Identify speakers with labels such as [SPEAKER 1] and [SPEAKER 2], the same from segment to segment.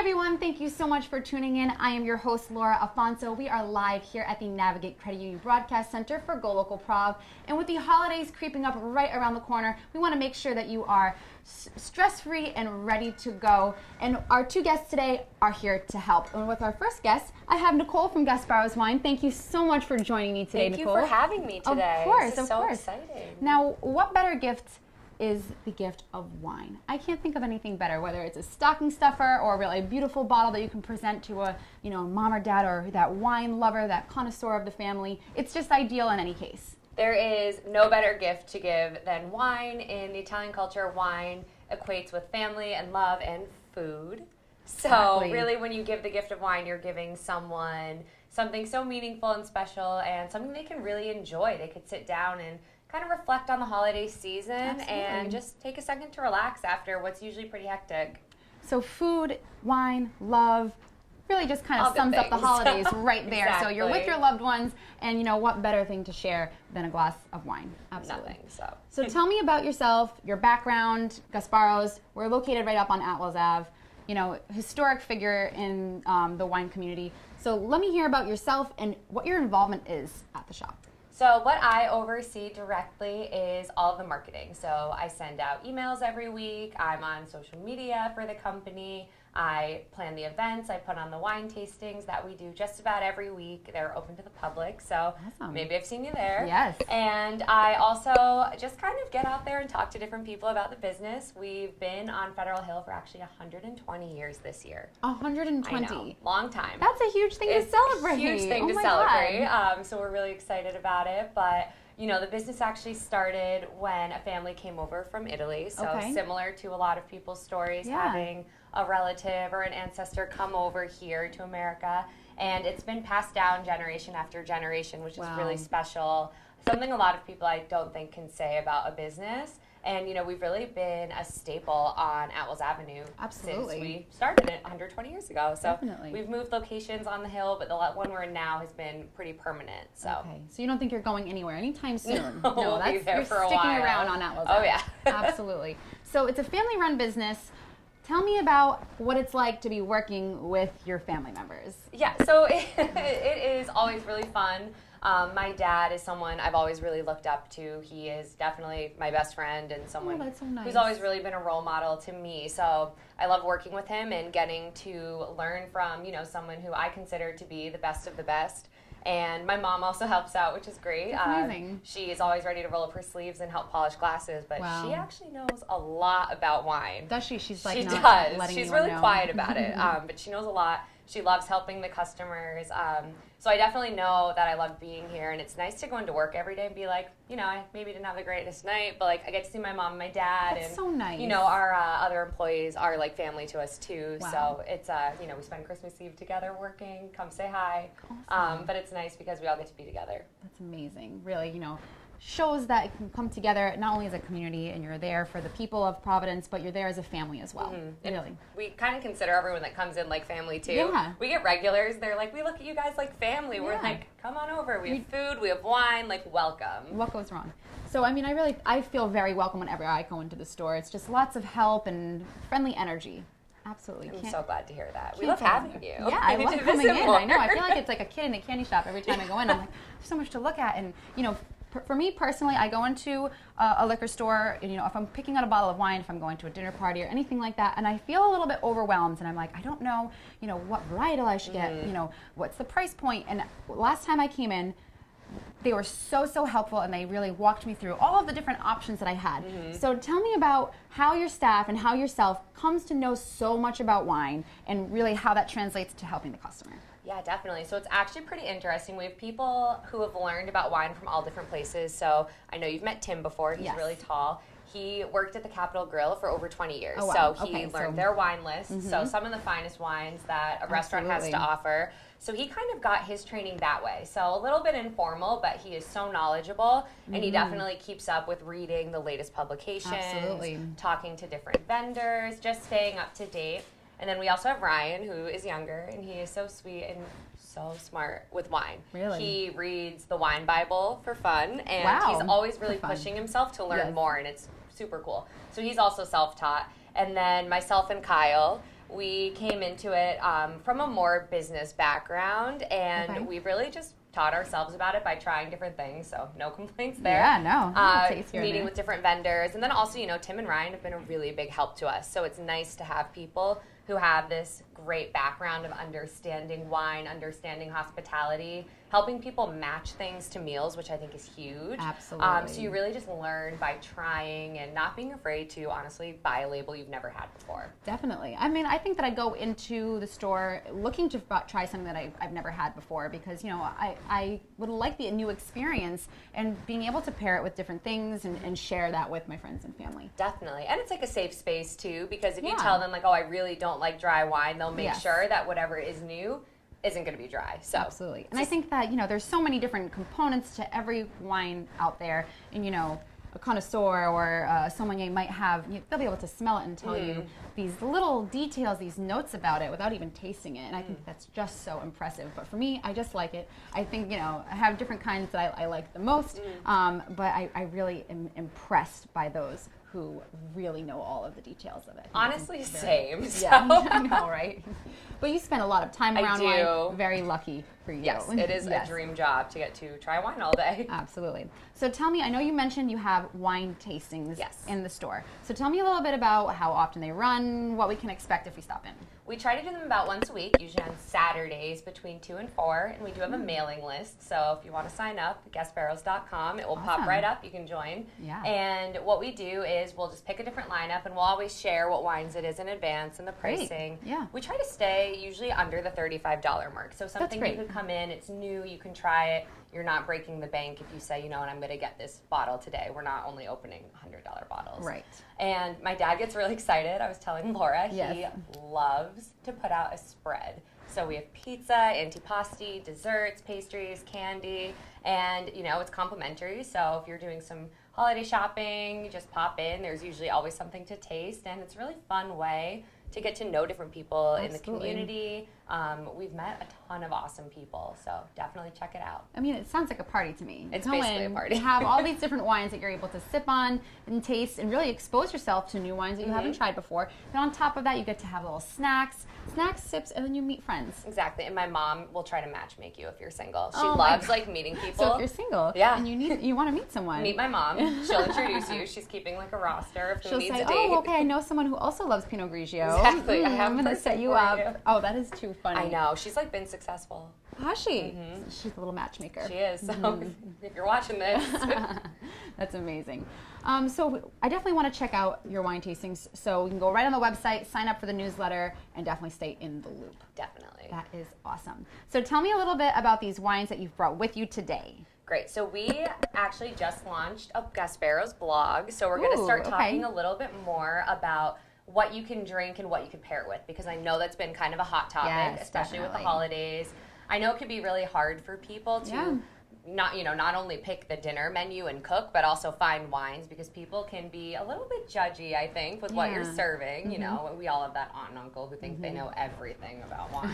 [SPEAKER 1] everyone, thank you so much for tuning in. I am your host, Laura Afonso. We are live here at the Navigate Credit Union Broadcast Center for GoLocal Prov. And with the holidays creeping up right around the corner, we want to make sure that you are stress-free and ready to go. And our two guests today are here to help. And with our first guest, I have Nicole from Gasbarro's Wine. Thank you so much for joining me today, Nicole.
[SPEAKER 2] Thank you for having me today.
[SPEAKER 1] Of course,
[SPEAKER 2] this is so exciting.
[SPEAKER 1] Now, what better gift is the gift of wine? I can't think of anything better, whether it's a stocking stuffer or really a beautiful bottle that you can present to a, mom or dad or that wine lover, that connoisseur of the family. It's just ideal in any case.
[SPEAKER 2] There is no better gift to give than wine. In the Italian culture, wine equates with family and love and food. So
[SPEAKER 1] Exactly.
[SPEAKER 2] really, when you give the gift of wine, you're giving someone something so meaningful and special and something they can really enjoy. They could sit down and kind of reflect on the holiday season.
[SPEAKER 1] Absolutely.
[SPEAKER 2] And just take a second to relax after what's usually pretty hectic.
[SPEAKER 1] So food, wine, love, really just kind
[SPEAKER 2] All
[SPEAKER 1] of
[SPEAKER 2] the
[SPEAKER 1] sums up the
[SPEAKER 2] things.
[SPEAKER 1] holidays right there. So you're with
[SPEAKER 2] Exactly.
[SPEAKER 1] your loved ones, and what better thing to share than a glass of wine? Absolutely.
[SPEAKER 2] Nothing.
[SPEAKER 1] So tell me about yourself, your background, Gasbarro's. We're located right up on Atwells Ave. Historic figure in the wine community. So let me hear about yourself and what your involvement is at the shop.
[SPEAKER 2] So what I oversee directly is all of the marketing. So I send out emails every week. I'm on social media for the company. I plan the events. I put on the wine tastings that we do just about every week. They're open to the public, so
[SPEAKER 1] Awesome.
[SPEAKER 2] maybe I've seen you there.
[SPEAKER 1] Yes.
[SPEAKER 2] And I also just kind of get out there and talk to different people about the business. We've been on Federal Hill for actually 120 years this year.
[SPEAKER 1] 120.
[SPEAKER 2] I know, long time.
[SPEAKER 1] That's a huge thing to celebrate.
[SPEAKER 2] A huge thing to
[SPEAKER 1] my
[SPEAKER 2] celebrate.
[SPEAKER 1] God.
[SPEAKER 2] So we're really excited about it. But the business actually started when a family came over from Italy. So
[SPEAKER 1] Okay.
[SPEAKER 2] similar to a lot of people's stories,
[SPEAKER 1] Yeah.
[SPEAKER 2] having a relative or an ancestor come over here to America. And it's been passed down generation after generation, which is
[SPEAKER 1] Wow.
[SPEAKER 2] really special. Something a lot of people I don't think can say about a business. And, we've really been a staple on Atwells Avenue
[SPEAKER 1] Absolutely.
[SPEAKER 2] since we started it 120 years ago. So
[SPEAKER 1] Definitely.
[SPEAKER 2] we've moved locations on the hill, but the one we're in now has been pretty permanent. So
[SPEAKER 1] Okay, so you don't think you're going anywhere anytime soon?
[SPEAKER 2] No, we'll be there
[SPEAKER 1] you're
[SPEAKER 2] for a
[SPEAKER 1] sticking
[SPEAKER 2] while.
[SPEAKER 1] around on Atwells.
[SPEAKER 2] Oh,
[SPEAKER 1] Ave.
[SPEAKER 2] yeah.
[SPEAKER 1] Absolutely. So it's a family-run business. Tell me about what it's like to be working with your family members.
[SPEAKER 2] Yeah, so it is always really fun. My dad is someone I've always really looked up to. He is definitely my best friend and someone
[SPEAKER 1] that's so nice.
[SPEAKER 2] who's always really been a role model to me. So I love working with him and getting to learn from, someone who I consider to be the best of the best. And my mom also helps out, which is great.
[SPEAKER 1] That's amazing.
[SPEAKER 2] She is always ready to roll up her sleeves and help polish glasses, but
[SPEAKER 1] Wow.
[SPEAKER 2] she actually knows a lot about wine.
[SPEAKER 1] Does she? She's like
[SPEAKER 2] She
[SPEAKER 1] not
[SPEAKER 2] does.
[SPEAKER 1] letting
[SPEAKER 2] She's
[SPEAKER 1] anyone
[SPEAKER 2] really
[SPEAKER 1] know.
[SPEAKER 2] quiet about it, but she knows a lot. She loves helping the customers. So I definitely know that I love being here, and it's nice to go into work every day and be like, I maybe didn't have the greatest night, but I get to see my mom and my dad,
[SPEAKER 1] That's
[SPEAKER 2] and
[SPEAKER 1] so nice.
[SPEAKER 2] our other employees are like family to us too.
[SPEAKER 1] Wow.
[SPEAKER 2] So it's we spend Christmas Eve together working. Come say hi.
[SPEAKER 1] Awesome.
[SPEAKER 2] But it's nice because we all get to be together.
[SPEAKER 1] That's amazing. Really, shows that it can come together not only as a community and you're there for the people of Providence, but you're there as a family as well.
[SPEAKER 2] And
[SPEAKER 1] Really.
[SPEAKER 2] we kind of consider everyone that comes in like family too.
[SPEAKER 1] Yeah.
[SPEAKER 2] We get regulars. They're like, we look at you guys like family. We're
[SPEAKER 1] Yeah.
[SPEAKER 2] like, come on over. We have food. We have wine. Like, welcome.
[SPEAKER 1] What goes wrong? So, I feel very welcome whenever I go into the store. It's just lots of help and friendly energy. Absolutely.
[SPEAKER 2] I'm so glad to hear that. We
[SPEAKER 1] can't
[SPEAKER 2] love
[SPEAKER 1] tell
[SPEAKER 2] having you.
[SPEAKER 1] Yeah, I
[SPEAKER 2] We
[SPEAKER 1] love
[SPEAKER 2] need to
[SPEAKER 1] coming in.
[SPEAKER 2] visit more.
[SPEAKER 1] I know. I feel like it's like a kid in a candy shop every time I go in. I'm like, there's so much to look at. And, for me personally, I go into a liquor store, and, if I'm picking out a bottle of wine, if I'm going to a dinner party or anything like that, and I feel a little bit overwhelmed, and I'm like, I don't know, what varietal I should get, what's the price point. And last time I came in, they were so helpful, and they really walked me through all of the different options that I had. So tell me about how your staff and how yourself comes to know so much about wine, and really how that translates to helping the customer.
[SPEAKER 2] Yeah, definitely. So it's actually pretty interesting. We have people who have learned about wine from all different places. So I know you've met Tim before. He's
[SPEAKER 1] Yes.
[SPEAKER 2] really tall. He worked at the Capitol Grill for over 20 years.
[SPEAKER 1] Oh, wow.
[SPEAKER 2] So he
[SPEAKER 1] Okay,
[SPEAKER 2] learned
[SPEAKER 1] so-
[SPEAKER 2] their wine list. So some of the finest wines that a restaurant has to
[SPEAKER 1] Absolutely.
[SPEAKER 2] offer. So he kind of got his training that way. So a little bit informal, but he is so knowledgeable. And he definitely keeps up with reading the latest publications,
[SPEAKER 1] Absolutely.
[SPEAKER 2] talking to different vendors, just staying up to date. And then we also have Ryan, who is younger, and he is so sweet and so smart with wine.
[SPEAKER 1] Really?
[SPEAKER 2] He reads the Wine Bible for fun, and
[SPEAKER 1] Wow.
[SPEAKER 2] he's always really
[SPEAKER 1] For fun.
[SPEAKER 2] pushing himself to learn
[SPEAKER 1] Yes.
[SPEAKER 2] more, and it's super cool. So he's also self-taught. And then myself and Kyle, We came into it from a more business background, and we've really just taught ourselves about it by trying different things, so no complaints there.
[SPEAKER 1] Yeah, no.
[SPEAKER 2] Meeting with different vendors, and then also, Tim and Ryan have been a really big help to us, so it's nice to have people who have this great background of understanding wine, understanding hospitality, helping people match things to meals, which I think is huge.
[SPEAKER 1] Absolutely.
[SPEAKER 2] So you really just learn by trying and not being afraid to honestly buy a label you've never had before.
[SPEAKER 1] Definitely. I mean, I think that I go into the store looking to try something that I've never had before because, I would like the new experience and being able to pair it with different things and share that with my friends and family.
[SPEAKER 2] Definitely. And it's like a safe space too, because if you tell them like, oh, I really don't like dry wine, they'll make sure that whatever is new isn't going to be dry. So
[SPEAKER 1] absolutely. And I think that, there's so many different components to every wine out there. And, a connoisseur or a sommelier might have, they'll be able to smell it and tell you these little details, these notes about it without even tasting it. And I think that's just so impressive. But for me, I just like it. I think, I have different kinds that I like the most. But I really am impressed by those who really know all of the details of it.
[SPEAKER 2] Honestly, same.
[SPEAKER 1] Yeah, I know, right? But you spend a lot of time around wine. Very lucky for you.
[SPEAKER 2] Yes, it is a dream job to get to try wine all day.
[SPEAKER 1] Absolutely. So tell me, I know you mentioned you have wine tastings in the store. So tell me a little bit about how often they run, what we can expect if we stop in.
[SPEAKER 2] We try to do them about once a week, usually on Saturdays between 2 and 4, and we do have a mailing list. So if you want to sign up, gasbarros.com, it will pop right up. You can join.
[SPEAKER 1] Yeah.
[SPEAKER 2] And what we do is we'll just pick a different lineup, and we'll always share what wines it is in advance and the pricing.
[SPEAKER 1] Great. Yeah.
[SPEAKER 2] We try to stay usually under the $35 mark. So something you could come in, it's new, you can try it. You're not breaking the bank if you say, and I'm going to get this bottle today. We're not only opening $100 bottles.
[SPEAKER 1] Right.
[SPEAKER 2] And my dad gets really excited. I was telling Laura, he loves to put out a spread. So we have pizza, antipasti, desserts, pastries, candy, and, it's complimentary. So if you're doing some holiday shopping, you just pop in. There's usually always something to taste, and it's a really fun way to get to know different people in the community. We've met a ton of awesome people, so definitely check it out.
[SPEAKER 1] I mean, it sounds like a party to me.
[SPEAKER 2] It's basically a party.
[SPEAKER 1] You have all these different wines that you're able to sip on and taste and really expose yourself to new wines that you haven't tried before. And on top of that, you get to have little snacks, sips, and then you meet friends.
[SPEAKER 2] Exactly. And my mom will try to match make you if you're single. She loves meeting people.
[SPEAKER 1] So if you're single and you want to meet someone.
[SPEAKER 2] Meet my mom. She'll introduce you. She's keeping like a roster of who needs a date.
[SPEAKER 1] Oh, okay, I know someone who also loves Pinot Grigio.
[SPEAKER 2] Exactly.
[SPEAKER 1] I'm going to set you up. Oh, that is too funny.
[SPEAKER 2] I know. She's been successful.
[SPEAKER 1] Has she? She's a little matchmaker.
[SPEAKER 2] She is. So if you're watching this.
[SPEAKER 1] That's amazing. So I definitely want to check out your wine tastings. So you can go right on the website, sign up for the newsletter, and definitely stay in the loop.
[SPEAKER 2] Definitely.
[SPEAKER 1] That is awesome. So tell me a little bit about these wines that you've brought with you today.
[SPEAKER 2] Great. So we actually just launched a Gasbarro's blog. So we're going to start talking a little bit more about what you can drink and what you can pair it with, because I know that's been kind of a hot topic, especially with the holidays. I know it can be really hard for people to not only pick the dinner menu and cook, but also find wines, because people can be a little bit judgy, I think, with what you're serving. We all have that aunt and uncle who think they know everything about wine.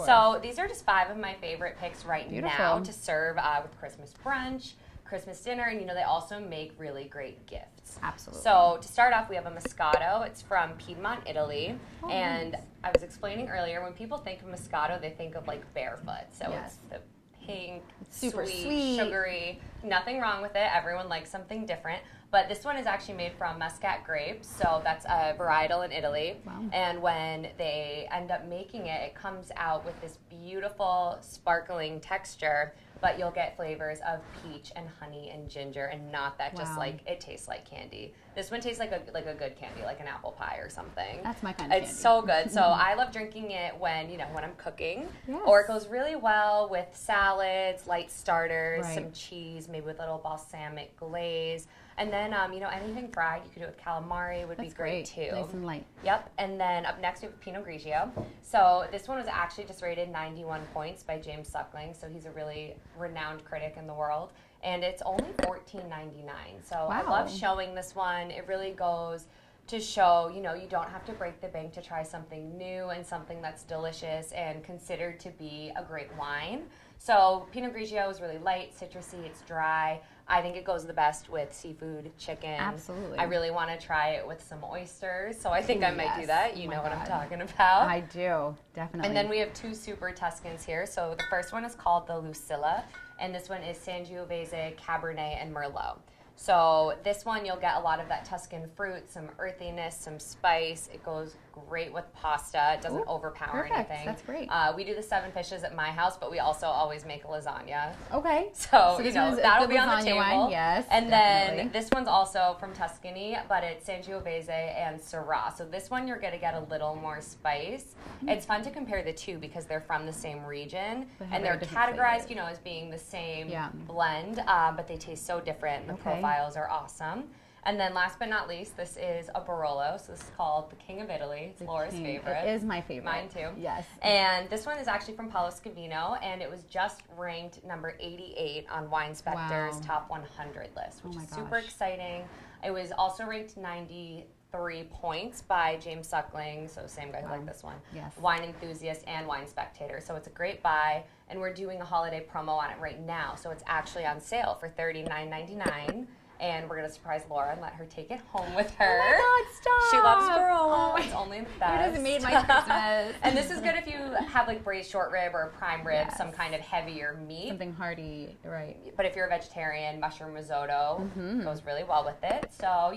[SPEAKER 2] So these are just 5 of my favorite picks right now to serve with Christmas brunch, Christmas dinner, and they also make really great gifts.
[SPEAKER 1] Absolutely.
[SPEAKER 2] So to start off, we have a Moscato. It's from Piedmont, Italy. And I was explaining earlier, when people think of Moscato, they think of barefoot. So it's the pink,
[SPEAKER 1] super
[SPEAKER 2] sweet, sugary. Nothing wrong with it. Everyone likes something different. But this one is actually made from Muscat grapes, so that's a varietal in Italy.
[SPEAKER 1] Wow.
[SPEAKER 2] And when they end up making it, it comes out with this beautiful, sparkling texture, but you'll get flavors of peach and honey and ginger, and not that just it tastes like candy. This one tastes like a good candy, like an apple pie or something.
[SPEAKER 1] That's my kind of candy.
[SPEAKER 2] It's so good. So I love drinking it when I'm cooking, or it goes really well with salads, light starters, some cheese, maybe with a little balsamic glaze. And then, anything fried, you could do it with calamari, would be great too.
[SPEAKER 1] Nice and light.
[SPEAKER 2] Yep. And then up next, we have Pinot Grigio. So this one was actually just rated 91 points by James Suckling. So he's a really renowned critic in the world. And it's only $14.99. So I love showing this one. It really goes to show, you don't have to break the bank to try something new and something that's delicious and considered to be a great wine. So Pinot Grigio is really light, citrusy, it's dry. I think it goes the best with seafood, chicken.
[SPEAKER 1] Absolutely.
[SPEAKER 2] I really want to try it with some oysters, so I think I might do
[SPEAKER 1] Yes.
[SPEAKER 2] that.
[SPEAKER 1] Oh
[SPEAKER 2] You
[SPEAKER 1] my
[SPEAKER 2] know what I'm
[SPEAKER 1] God.
[SPEAKER 2] talking about.
[SPEAKER 1] I do, definitely.
[SPEAKER 2] And then we have 2 super Tuscans here. So the first one is called the Lucilla, and this one is Sangiovese, Cabernet, and Merlot. So this one, you'll get a lot of that Tuscan fruit, some earthiness, some spice. It goes great with pasta. It doesn't overpower
[SPEAKER 1] perfect.
[SPEAKER 2] anything.
[SPEAKER 1] That's great.
[SPEAKER 2] We do the 7 fishes at my house, but we also always make lasagna.
[SPEAKER 1] Okay.
[SPEAKER 2] So,
[SPEAKER 1] this one is a
[SPEAKER 2] that'll
[SPEAKER 1] good
[SPEAKER 2] be on the
[SPEAKER 1] lasagna
[SPEAKER 2] table.
[SPEAKER 1] wine. Yes,
[SPEAKER 2] And
[SPEAKER 1] definitely.
[SPEAKER 2] then this one's also from Tuscany, but it's Sangiovese and Syrah. So this one you're going to get a little more spice. It's fun to compare the two because they're from the same region,
[SPEAKER 1] But have
[SPEAKER 2] and
[SPEAKER 1] their
[SPEAKER 2] they're
[SPEAKER 1] different
[SPEAKER 2] categorized,
[SPEAKER 1] flavors.
[SPEAKER 2] as being the same
[SPEAKER 1] Yeah.
[SPEAKER 2] blend, but they taste so different. The
[SPEAKER 1] Okay.
[SPEAKER 2] profiles are awesome. And then last but not least, this is a Barolo. So this is called the King of Italy. It's Laura's favorite.
[SPEAKER 1] It is my favorite.
[SPEAKER 2] Mine too.
[SPEAKER 1] Yes.
[SPEAKER 2] And this one is actually from Paolo Scavino, and it was just ranked number 88 on Wine Spector's
[SPEAKER 1] Wow.
[SPEAKER 2] top 100 list, which
[SPEAKER 1] Oh my
[SPEAKER 2] is super
[SPEAKER 1] gosh.
[SPEAKER 2] exciting. It was also ranked 93 points by James Suckling, so same guy who liked this one.
[SPEAKER 1] Yes.
[SPEAKER 2] Wine Enthusiast and Wine Spectator. So it's a great buy, and we're doing a holiday promo on it right now. So it's actually on sale for $39.99. And we're going to surprise Laura and let her take it home with her.
[SPEAKER 1] Oh my God, stop.
[SPEAKER 2] She loves Barolo.
[SPEAKER 1] Oh,
[SPEAKER 2] It's only the
[SPEAKER 1] You
[SPEAKER 2] best.
[SPEAKER 1] just made my Christmas.
[SPEAKER 2] And this is good if you have like braised short rib or prime rib,
[SPEAKER 1] Yes.
[SPEAKER 2] some kind of heavier meat.
[SPEAKER 1] Something hearty, right?
[SPEAKER 2] But if you're a vegetarian, mushroom risotto
[SPEAKER 1] Mm-hmm.
[SPEAKER 2] goes really well with it. So,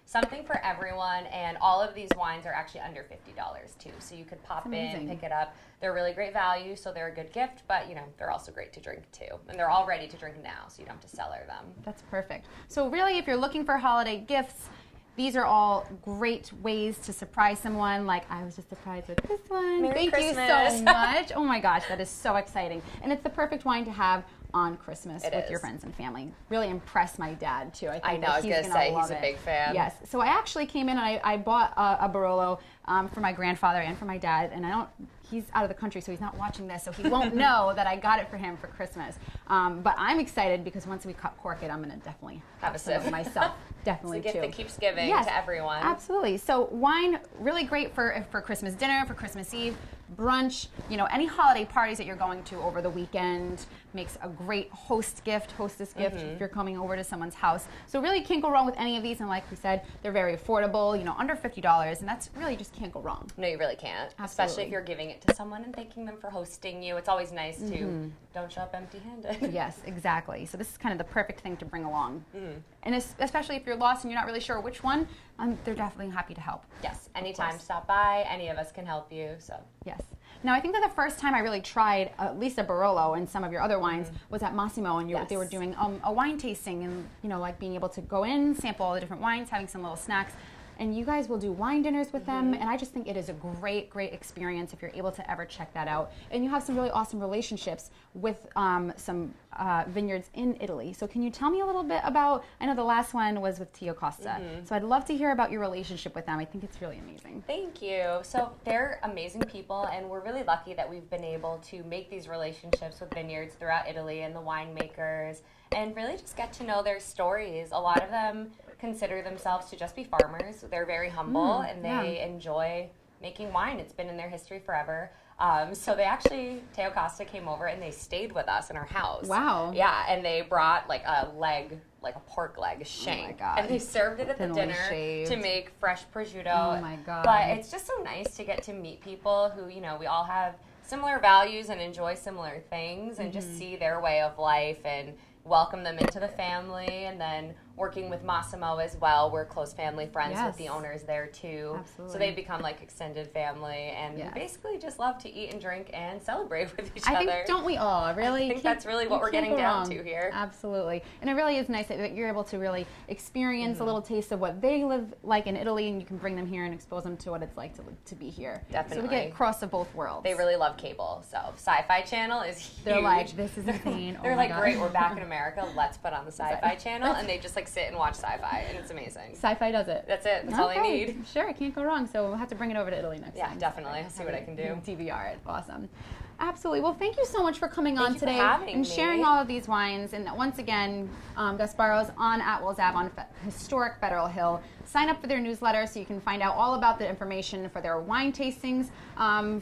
[SPEAKER 2] something for everyone. And all of these wines are actually under $50 too. So you could pop in,
[SPEAKER 1] amazing.
[SPEAKER 2] pick it up. They're really great value, so they're a good gift, but they're also great to drink too. And they're all ready to drink now, so you don't have to cellar them.
[SPEAKER 1] That's perfect. So really, if you're looking for holiday gifts, these are all great ways to surprise someone. Like I was just surprised with this one.
[SPEAKER 2] Merry
[SPEAKER 1] Thank
[SPEAKER 2] Christmas.
[SPEAKER 1] you so much. Oh my gosh, that is so exciting. And it's the perfect wine to have on Christmas
[SPEAKER 2] It
[SPEAKER 1] with
[SPEAKER 2] is.
[SPEAKER 1] your friends and family. Really impress my dad too. I think
[SPEAKER 2] I know,
[SPEAKER 1] that
[SPEAKER 2] I was
[SPEAKER 1] he's
[SPEAKER 2] gonna
[SPEAKER 1] gonna
[SPEAKER 2] say,
[SPEAKER 1] love
[SPEAKER 2] he's a
[SPEAKER 1] it.
[SPEAKER 2] big fan.
[SPEAKER 1] Yes. So I actually came in and I bought a Barolo for my grandfather and for my dad. And he's out of the country, so he's not watching this, so he won't know that I got it for him for Christmas. But I'm excited because once we cork it, I'm gonna definitely
[SPEAKER 2] Have a
[SPEAKER 1] some of
[SPEAKER 2] sip.
[SPEAKER 1] it myself. Definitely
[SPEAKER 2] It's a gift
[SPEAKER 1] too.
[SPEAKER 2] that keeps giving
[SPEAKER 1] Yes,
[SPEAKER 2] to everyone.
[SPEAKER 1] Absolutely. So wine, really great for Christmas dinner, for Christmas Eve, brunch, any holiday parties that you're going to over the weekend. Makes a great hostess gift if you're coming over to someone's house. So really can't go wrong with any of these. And like we said, they're very affordable, under $50. And that's really just can't go wrong.
[SPEAKER 2] No, you really can't. Especially
[SPEAKER 1] Absolutely.
[SPEAKER 2] if you're giving it to someone and thanking them for hosting you. It's always nice to don't show up empty-handed.
[SPEAKER 1] Yes, exactly. So this is kind of the perfect thing to bring along. And especially if you're lost and you're not really sure which one, they're definitely happy to help.
[SPEAKER 2] Yes, anytime
[SPEAKER 1] course.
[SPEAKER 2] stop by. Any of us can help you. So
[SPEAKER 1] Yes. Now, I think that the first time I really tried at least a Barolo and some of your other wines was at Massimo, and they were
[SPEAKER 2] Yes.
[SPEAKER 1] doing a wine tasting and, like being able to go in, sample all the different wines, having some little snacks. And you guys will do wine dinners with them, and I just think it is a great, great experience if you're able to ever check that out. And you have some really awesome relationships with some vineyards in Italy. So can you tell me a little bit about, I know the last one was with Tio Costa, so I'd love to hear about your relationship with them. I think it's really amazing.
[SPEAKER 2] thank you. So they're amazing people, and we're really lucky that we've been able to make these relationships with vineyards throughout Italy and the winemakers, and really just get to know their stories. A lot of them consider themselves to just be farmers. They're very humble, and they enjoy making wine. It's been in their history forever. So they actually, Teo Costa came over and they stayed with us in our house.
[SPEAKER 1] Wow.
[SPEAKER 2] Yeah, and they brought like a leg, like a pork leg, a shank.
[SPEAKER 1] God.
[SPEAKER 2] And they served it at the
[SPEAKER 1] Thinly
[SPEAKER 2] dinner
[SPEAKER 1] shaved.
[SPEAKER 2] to make fresh prosciutto.
[SPEAKER 1] Oh my God.
[SPEAKER 2] But it's just so nice to get to meet people who, we all have similar values and enjoy similar things, and just see their way of life and welcome them into the family. And then working with Massimo as well, we're close family friends with the owners there too.
[SPEAKER 1] Absolutely.
[SPEAKER 2] So they've become like extended family, and we basically just love to eat and drink and celebrate with each
[SPEAKER 1] I
[SPEAKER 2] other.
[SPEAKER 1] think, don't we all, really?
[SPEAKER 2] I think that's really what we're
[SPEAKER 1] can't
[SPEAKER 2] getting
[SPEAKER 1] go
[SPEAKER 2] down
[SPEAKER 1] wrong.
[SPEAKER 2] to here.
[SPEAKER 1] Absolutely. And it really is nice that you're able to really experience a little taste of what they live like in Italy, and you can bring them here and expose them to what it's like to be here.
[SPEAKER 2] Definitely.
[SPEAKER 1] So we get cross of both worlds.
[SPEAKER 2] They really love cable, so Sci-Fi Channel is huge.
[SPEAKER 1] They're like, this is insane.
[SPEAKER 2] They're
[SPEAKER 1] Oh my
[SPEAKER 2] like,
[SPEAKER 1] God.
[SPEAKER 2] great, we're back in America. Let's put on the Sci-Fi Channel, and they just like sit and watch Sci-Fi, and it's amazing.
[SPEAKER 1] Sci-Fi does it.
[SPEAKER 2] That's it. That's all they
[SPEAKER 1] Okay.
[SPEAKER 2] need.
[SPEAKER 1] Sure, can't go wrong. So we'll have to bring it over to Italy next
[SPEAKER 2] Yeah,
[SPEAKER 1] time.
[SPEAKER 2] definitely. I'll see what I can do.
[SPEAKER 1] DVR it. Awesome. Absolutely. Well, thank you so much for coming on
[SPEAKER 2] Thank you for
[SPEAKER 1] today
[SPEAKER 2] having
[SPEAKER 1] and
[SPEAKER 2] me.
[SPEAKER 1] sharing all of these wines. And once again, Gasbarro's on Atwell's Ave on historic Federal Hill. Sign up for their newsletter so you can find out all about the information for their wine tastings,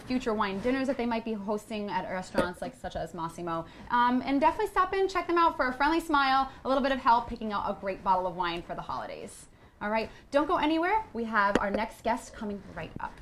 [SPEAKER 1] future wine dinners that they might be hosting at restaurants like such as Massimo. And definitely stop in, check them out for a friendly smile, a little bit of help picking out a great bottle of wine for the holidays. All right, don't go anywhere. We have our next guest coming right up.